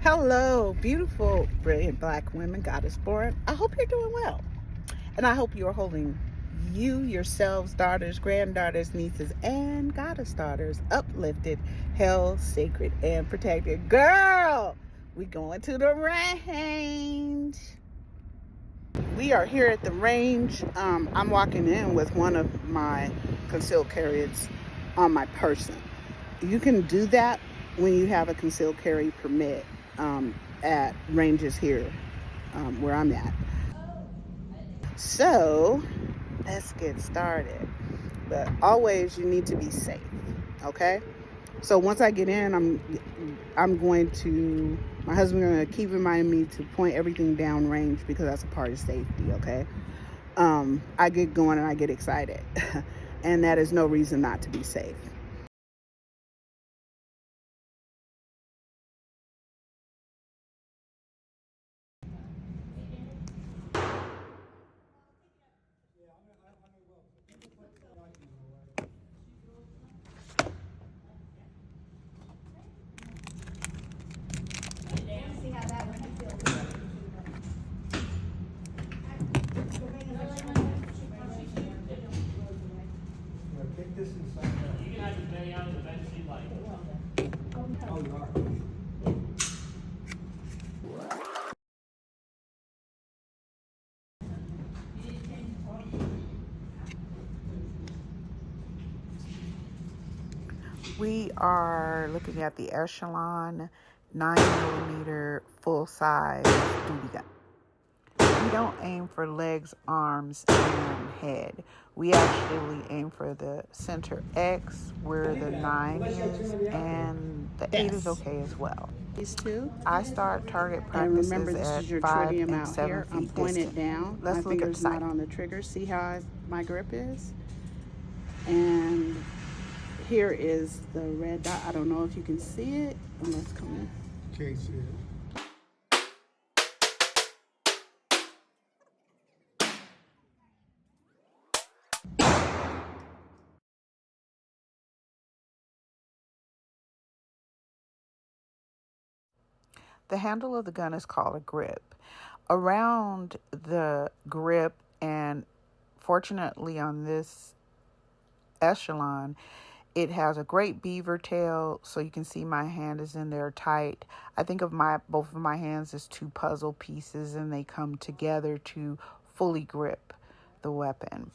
Hello, beautiful, brilliant black women, goddess born. I hope you're doing well. And I hope you're holding you, yourselves, daughters, granddaughters, nieces, and goddess daughters uplifted, held, sacred, and protected. Girl, we going to the range. We are here at the range. I'm walking in with one of my concealed carries on my person. You can do that when you have a concealed carry permit at ranges here where I'm at. So let's get started. But always you need to be safe, okay? So once I get in, I'm going to, my husband's going to keep reminding me to point everything down range because that's a part of safety, okay? I get going and I get excited. And that is no reason not to be safe. We are looking at the Echelon 9mm full-size duty gun. We don't aim for legs, arms, and head. We actually aim for the center X, where the 9 is, and the 8 is okay as well. These two. I start target practices at 5 and 7 feet I'm pointed distant. down. Let's My look at finger's sight. not on the trigger. See how my grip is? And here is the red dot. I don't know if you can see it. Let's come in. Can't see it. The handle of the gun is called a grip. Around the grip, and fortunately on this Echelon, it has a great beaver tail, so you can see my hand is in there tight. I think of both of my hands as two puzzle pieces, and they come together to fully grip the weapon.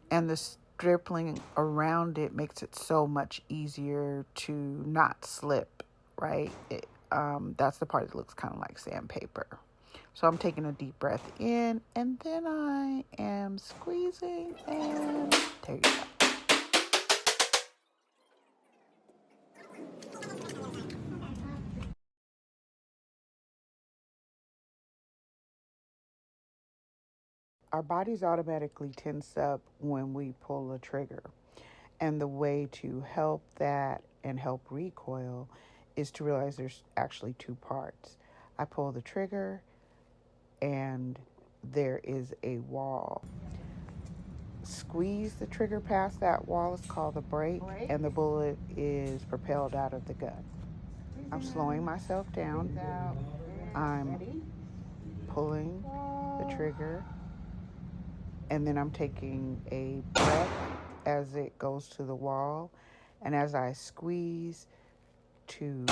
And the stripling around it makes it so much easier to not slip, right? That's the part that looks kind of like sandpaper. So I'm taking a deep breath in, and then I am squeezing, and there you go. Our bodies automatically tense up when we pull the trigger. And the way to help that and help recoil is to realize there's actually two parts. I pull the trigger and there is a wall. Squeeze the trigger past that wall. It's called the brake, and the bullet is propelled out of the gun. I'm slowing myself down. I'm pulling the trigger, and then I'm taking a breath as it goes to the wall, and as I squeeze to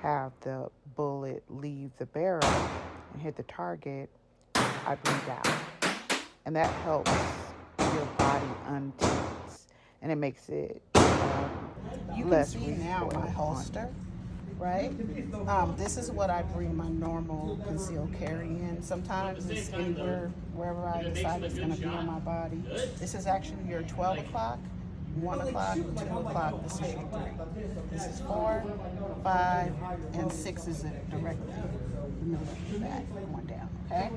have the bullet leave the barrel and hit the target, I breathe out, and that helps your body untense, and it makes it less recoil. You can see now my holster, right? This is what I bring my normal concealed carry in. Sometimes it's anywhere, wherever I decide it's going to be on my body. This is actually your 12 o'clock, 1 o'clock, 2 o'clock. This is your 3. This is 4, 5, and 6 is it directly in the middle of your back going down, okay?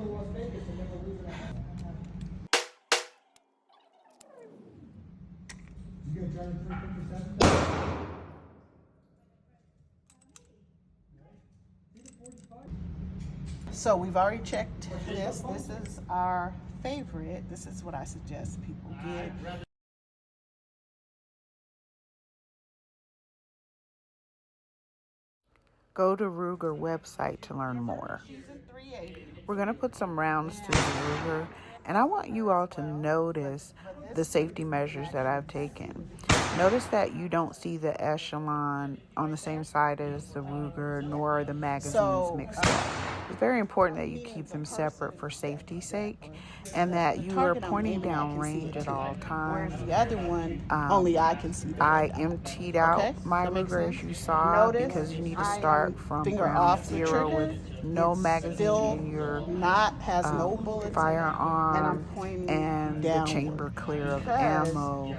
So we've already checked this. This is our favorite. This is what I suggest people get. Go to Ruger website to learn more. We're going to put some rounds to the Ruger, and I want you all to notice the safety measures that I've taken. Notice that you don't see the echelon on the same side as the Ruger, nor are the magazines mixed up. It's very important that you keep them separate for safety's sake, and that you are pointing down range at all times. Whereas the other one, only I can see the I emptied out my Ruger, as you saw, because you need to start from ground zero with no magazine in your no bullets firearm and the chamber clear of ammo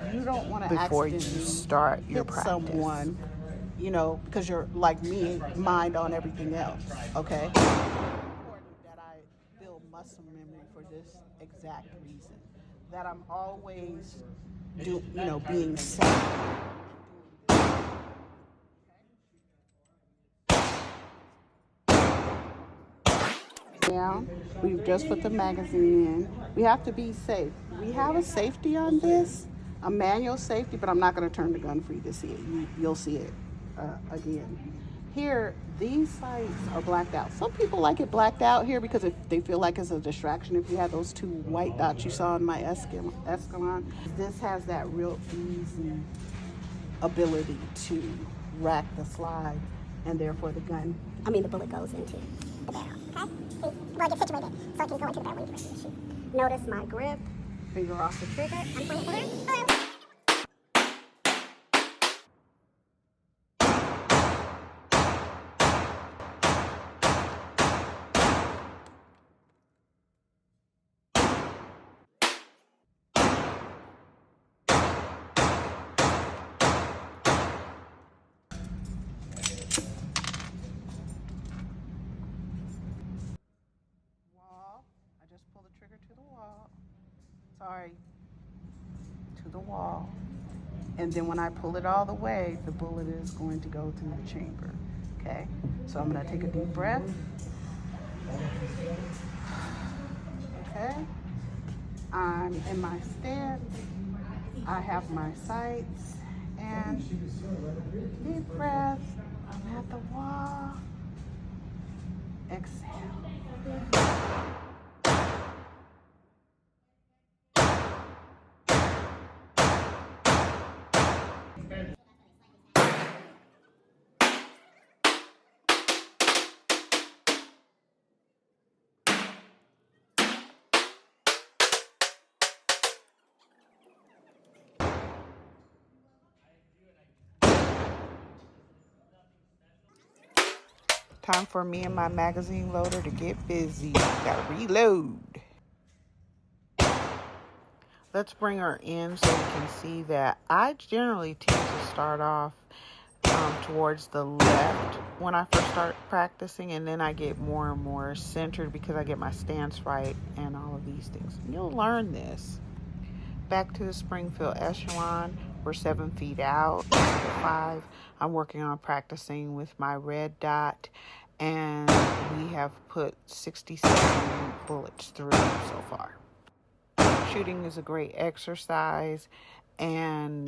before you start your practice. Someone, you know, because you're like me, mind on everything else, okay? It's important that I build muscle memory for this exact reason, that I'm always, being safe. Down. We've just put the magazine in. We have to be safe. We have a safety on this, a manual safety, but I'm not going to turn the gun for you to see it. You'll see it again. Here, these sights are blacked out. Some people like it blacked out here because they feel like it's a distraction. If you had those two white dots you saw in my Escalon, this has that real easy ability to rack the slide, and therefore the bullet goes into the barrel. Okay? Well, it gets situated so it can go into the barrel when you ready to shoot. Notice my grip, finger off the trigger, I'm pointing it. Pull the trigger to the wall. To the wall. And then when I pull it all the way, the bullet is going to go through the chamber. Okay? So I'm going to take a deep breath. Okay? I'm in my stance. I have my sights. And deep breath. I'm at the wall. Exhale. Time for me and my magazine loader to get busy. Gotta reload. Let's bring her in so we can see that I generally tend to start off towards the left when I first start practicing, and then I get more and more centered because I get my stance right and all of these things. You'll learn this. Back to the Springfield Echelon. We're 7 feet out, 5. I'm working on practicing with my red dot, and we have put 67 bullets through so far. Shooting is a great exercise, and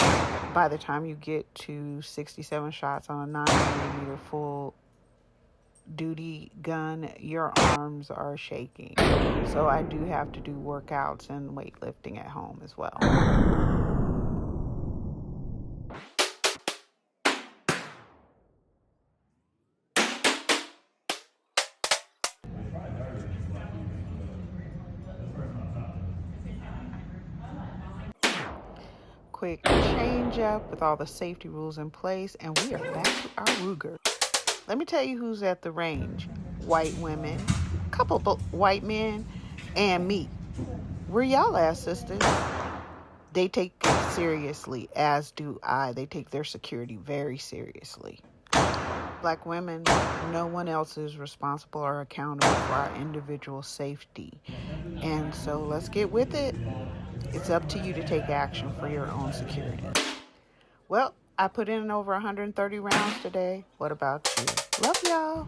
by the time you get to 67 shots on a 9mm full duty gun, your arms are shaking. So I do have to do workouts and weightlifting at home as well. Quick change up with all the safety rules in place, and we are back to our Ruger. Let me tell you who's at the range. White women, a couple white men, and me. Where y'all at, sisters? They take it seriously, as do I. They take their security very seriously. Black women, no one else is responsible or accountable for our individual safety. And so let's get with it. It's up to you to take action for your own security. Well, I put in over 130 rounds today. What about you? Love y'all.